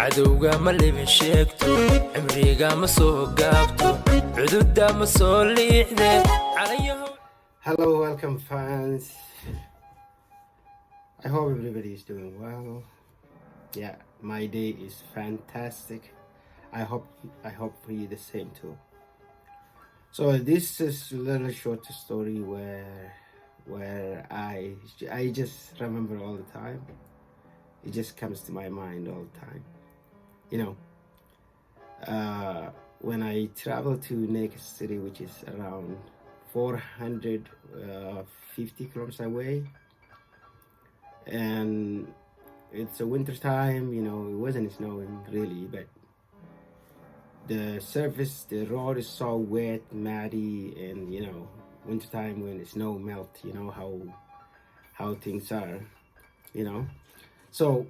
cadowga ma libin sheegto cimriga ma soo gaabto cududa ma soo liixde calayaho. Hello, welcome fans. I hope everybody is doing well. Yeah, my day is fantastic. I hope for you the same too. So this is a little short story where I just remember all the time. It just comes to my mind all the time. You know, when I travel to Naked City, which is around 450 kilometers away, and it's a winter time, you know, it wasn't snowing really, but the road is so wet, muddy, and you know, winter time when the snow melt, you know how things are, you know. So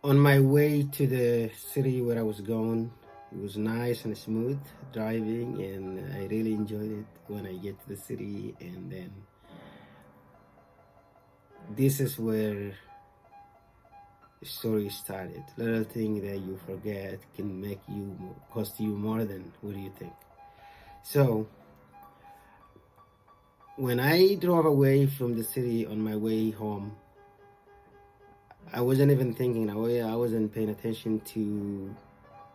on my way to the city where I was going, it was nice and smooth driving, and I really enjoyed it when I get to the city. And then this is where the story started. Little thing that you forget can cost you more than what do you think. So when I drove away from the city on my way home, I wasn't even thinking. I wasn't paying attention to,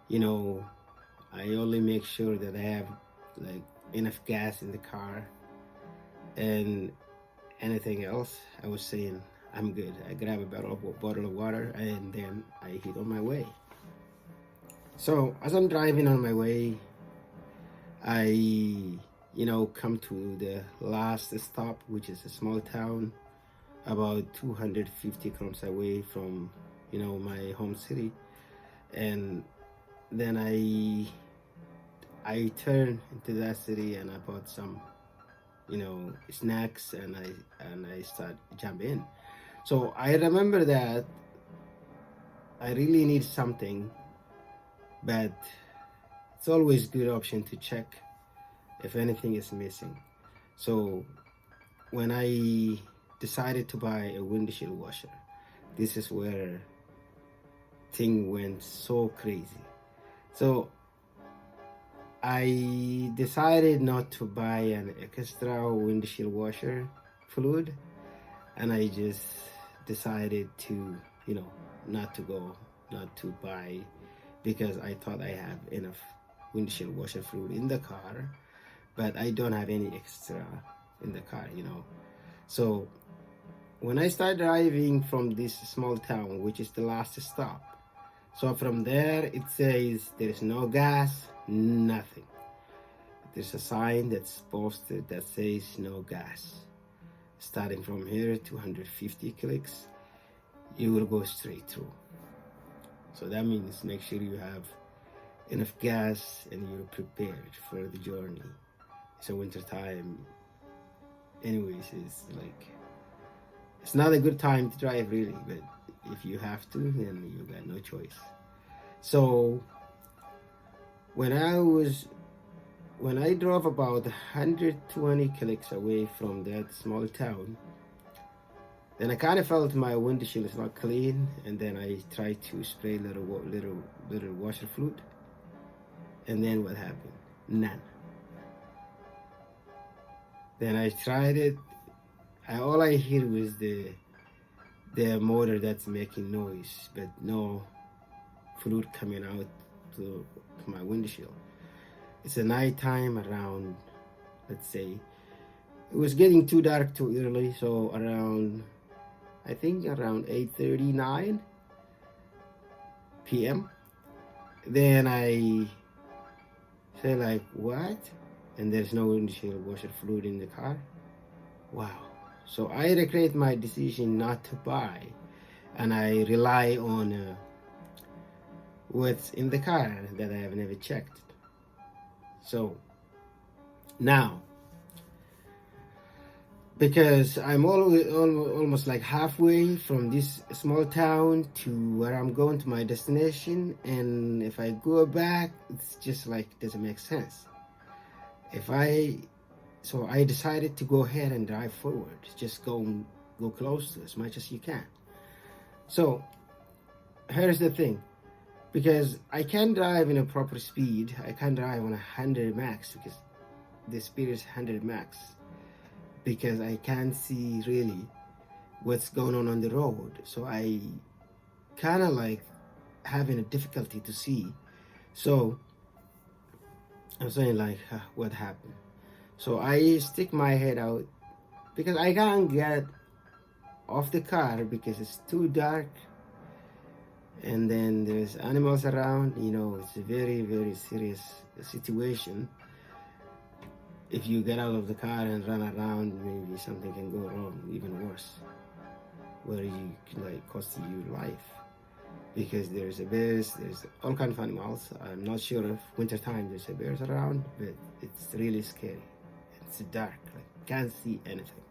you know, I only make sure that I have like enough gas in the car, and anything else I was saying I'm good. I grab a bottle of water, and then I hit on my way. So as I'm driving on my way, I, you know, come to the last stop, which is a small town about 250 kilometers away from, you know, my home city. And then I turned into that city and I bought some, you know, snacks, and I start jumping in. So I remember that I really need something, but it's always a good option to check if anything is missing. So when I decided to buy a windshield washer, this is where thing went so crazy. So I decided not to buy an extra windshield washer fluid, and I just decided to, you know, not to buy, because I thought I have enough windshield washer fluid in the car, but I don't have any extra in the car, you know. So when I start driving from this small town, which is the last stop, so from there it says there's no gas, nothing. There's a sign that's posted that says no gas. Starting from here, 250 clicks, you will go straight through. So that means make sure you have enough gas and you're prepared for the journey. It's a winter time. Anyways, it's not a good time to drive really, but if you have to, then you got no choice. So when I drove about 120 clicks away from that small town, then I kind of felt my windshield is not clean, and then I tried to spray little washer fluid, and then what happened? None. Then I tried it. All I hear was the motor that's making noise, but no fluid coming out to my windshield. It's a nighttime around, let's say, it was getting too dark too early, so around 8:39 p.m. Then I say like, what? And there's no windshield washer fluid in the car. Wow. So I regret my decision not to buy, and I rely on what's in the car that I have never checked. So now, because I'm almost like halfway from this small town to where I'm going to my destination, and if I go back, it's just like doesn't make sense. So I decided to go ahead and drive forward. Just go close to as much as you can. So here's the thing, because I can't drive in a proper speed. I can't drive on 100 max because the speed is 100 max, because I can't see really what's going on the road. So I kind of like having a difficulty to see. So I'm saying like, what happened? So I stick my head out because I can't get off the car because it's too dark, and then there's animals around. It's a very, very serious situation. If you get out of the car and run around, maybe something can go wrong, even worse, where you can like cost you life. Because there's bears, there's all kinds of animals. I'm not sure if wintertime there's bears around, but it's really scary. It's dark, like can't see anything.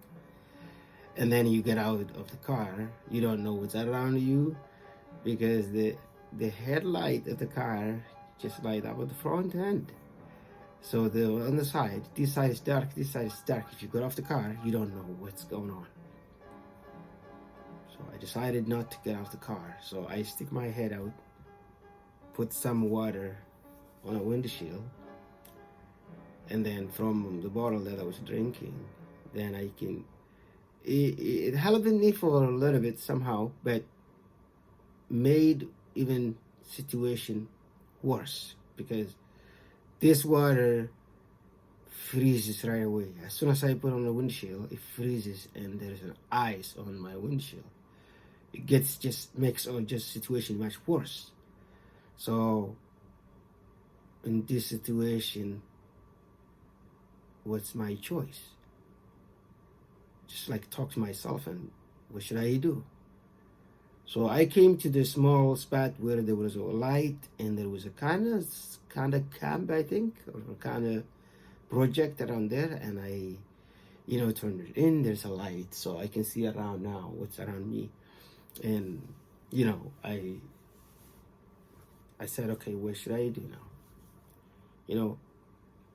And then you get out of the car, you don't know what's around you, because the headlight of the car just light up at the front end. So on the side, this side is dark, this side is dark. If you get off the car, you don't know what's going on. So I decided not to get out the car. So I stick my head out, put some water on a windshield, and then from the bottle that I was drinking, then I can. It helped me for a little bit somehow, but made even situation worse, because this water freezes right away. As soon as I put on the windshield, it freezes, and there's an ice on my windshield. It makes all just situation much worse. So in this situation, what's my choice? Just like talk to myself, and what should I do? So I came to the small spot where there was a light, and there was a kind of camp, I think, or a kind of project around there, and I turned it in. There's a light, so I can see around now what's around me. And I said, okay, what should I do now?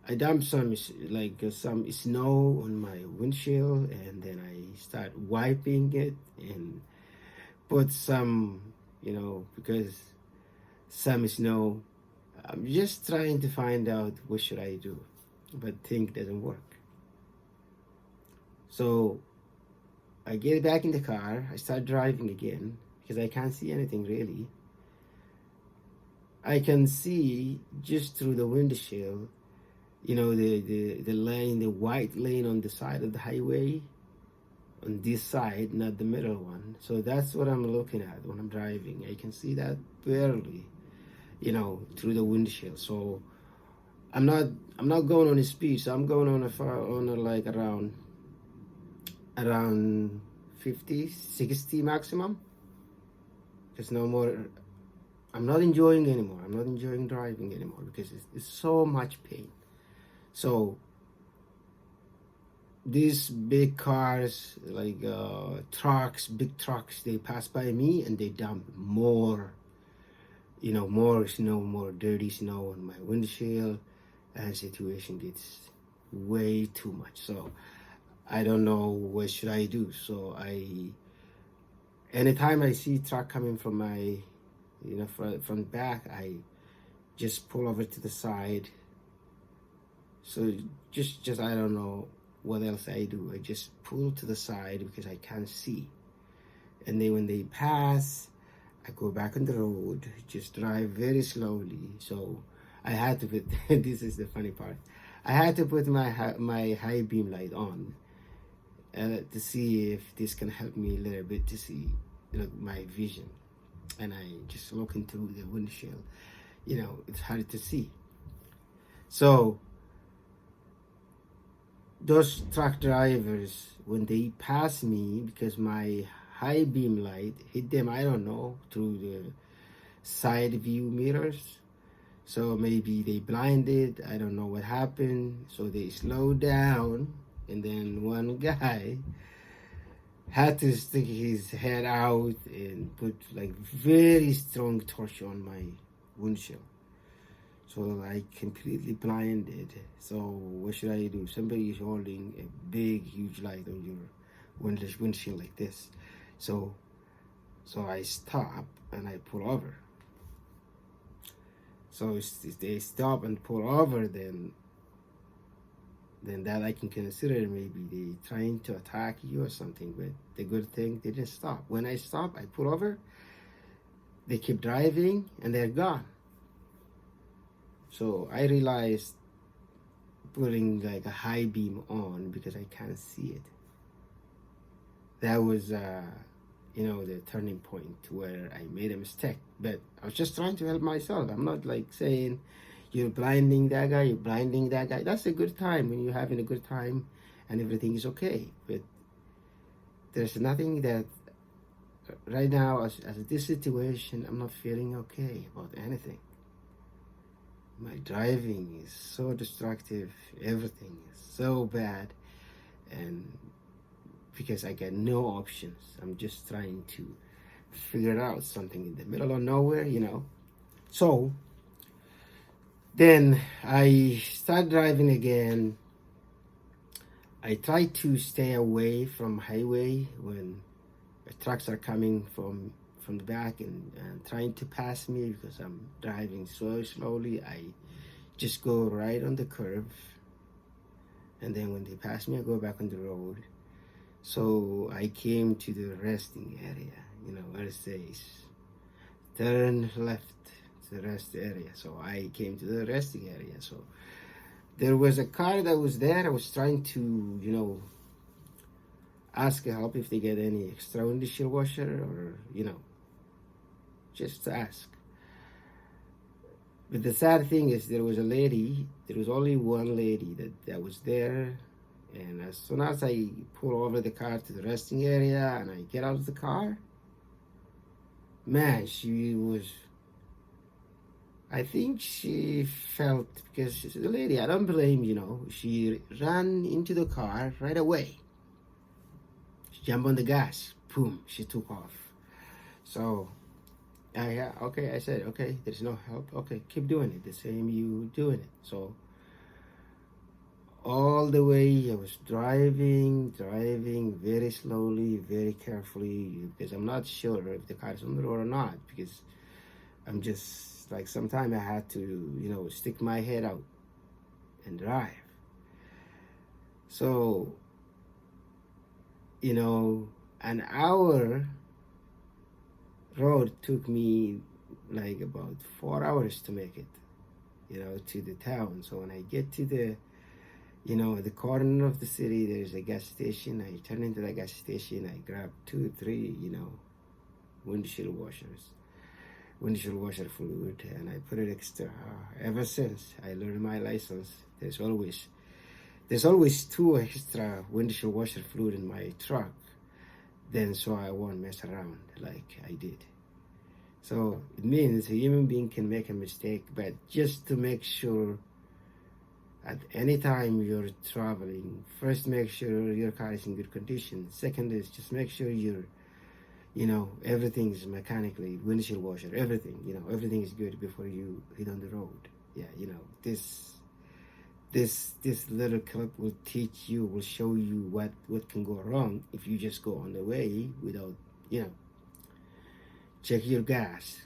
I dumped some snow on my windshield, and then I start wiping it and put some, because some snow. I'm just trying to find out what should I do, but think doesn't work. So I get back in the car. I start driving again because I can't see anything really. I can see just through the windshield, the lane, the white lane on the side of the highway, on this side, not the middle one. So that's what I'm looking at when I'm driving. I can see that barely, through the windshield. So I'm not going on a speed. So I'm going on around 50, 60 maximum. There's no more. I'm not enjoying anymore. I'm not enjoying driving anymore because it's so much pain. So these big cars, like big trucks, they pass by me and they dump more snow, more dirty snow on my windshield, and situation gets way too much. So I don't know what should I do. So anytime I see truck coming from my, from back, I just pull over to the side. So just I don't know what else I do. I just pull to the side because I can't see. And then when they pass, I go back on the road, just drive very slowly. So I had to put, this is the funny part, I had to put my high beam light on to see if this can help me a little bit to see my vision. And I just looking through the windshield, it's hard to see. So those truck drivers, when they pass me, because my high beam light hit them, I don't know, through the side view mirrors, so maybe they blinded, I don't know what happened. So they slowed down, and then one guy had to stick his head out and put like very strong torch on my windshield. So I completely blinded. So what should I do? Somebody is holding a big, huge light on your windshield like this. So So I stop and I pull over. So if they stop and pull over, then that I can consider maybe they trying to attack you or something. But the good thing, they didn't stop. When I stop, I pull over, they keep driving and they're gone. So I realized putting like a high beam on because I can't see it. That was the turning point where I made a mistake. But I was just trying to help myself. I'm not like saying you're blinding that guy, you're blinding that guy. That's a good time when you're having a good time and everything is okay. But there's nothing that right now, as this situation, I'm not feeling okay about anything. My driving is so destructive, everything is so bad, and because I got no options, I'm just trying to figure out something in the middle of nowhere, So then I start driving again. I try to stay away from highway when trucks are coming from the back and trying to pass me because I'm driving so slowly. I just go right on the curve, and then when they pass me, I go back on the road. So I came to the resting area, where it says turn left to the rest area. So I came to the resting area. So there was a car that was there. I was trying to, ask help if they get any extra windshield washer or, just to ask. But the sad thing is there was only one lady that was there. And as soon as I pull over the car to the resting area and I get out of the car, man, I think she felt, because she's a lady, I don't blame, she ran into the car right away. She jumped on the gas, boom, she took off. So, I said, okay, there's no help. Okay, keep doing it, the same you doing it. So, all the way I was driving very slowly, very carefully, because I'm not sure if the car is on the road or not, because I'm just like, sometimes I had to, stick my head out and drive. So, an hour road took me like about 4 hours to make it, to the town. So when I get to the corner of the city, there's a gas station. I turn into the gas station. I grab 2, 3, windshield washer fluid, and I put it extra. Ever since I learned my license, there's always 2 extra windshield washer fluid in my truck. Then so I won't mess around like I did. So it means a human being can make a mistake, but just to make sure, at any time you're traveling, first make sure your car is in good condition. Second is just make sure everything is mechanically, windshield washer, everything, everything is good before you hit on the road. Yeah, this little clip will show you what can go wrong if you just go on the way without, check your gas,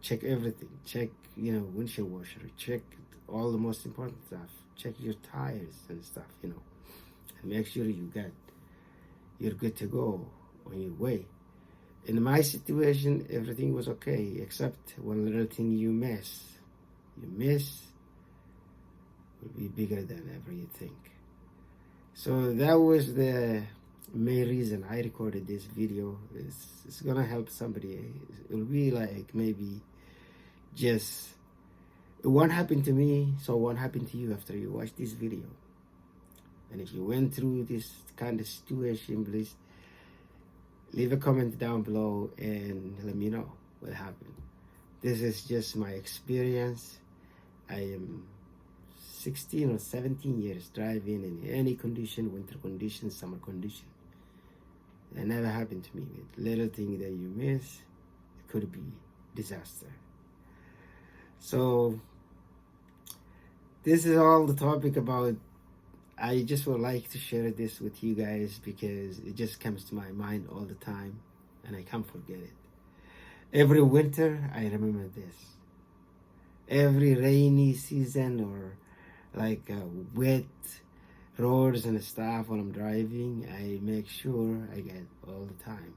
check everything, check, windshield washer, check all the most important stuff, check your tires and stuff, and make sure you're good to go on your way. In my situation, everything was okay, except one little thing you miss will be bigger than ever you think. So that was the main reason I recorded this video. It's gonna help somebody. It will be like maybe just what happened to me, so what happened to you after you watch this video. And if you went through this kind of situation, please leave a comment down below and let me know what happened. This is just my experience. I am 16 or 17 years driving in any condition, winter condition, summer condition. That never happened to me. With little thing that you miss, it could be disaster. So this is all the topic about. I just would like to share this with you guys because it just comes to my mind all the time and I can't forget it. Every winter, I remember this. Every rainy season or like wet roads and stuff when I'm driving, I make sure I get all the time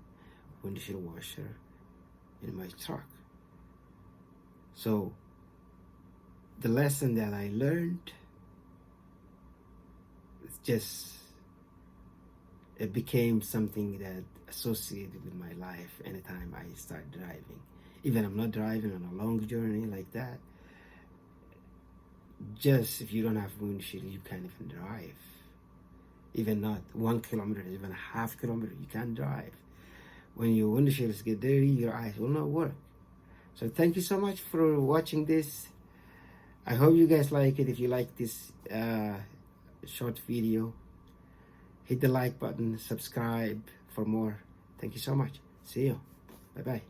windshield washer in my truck. So the lesson that I learned, it's just, it became something that associated with my life anytime I start driving. Even I'm not driving on a long journey like that, just if you don't have windshield, you can't even drive. Even not 1 kilometer, even a half kilometer, you can't drive. When your windshields get dirty, your eyes will not work. So thank you so much for watching this. I hope you guys like it. If you like this short video, hit the like button, subscribe for more. Thank you so much. See you. Bye-bye.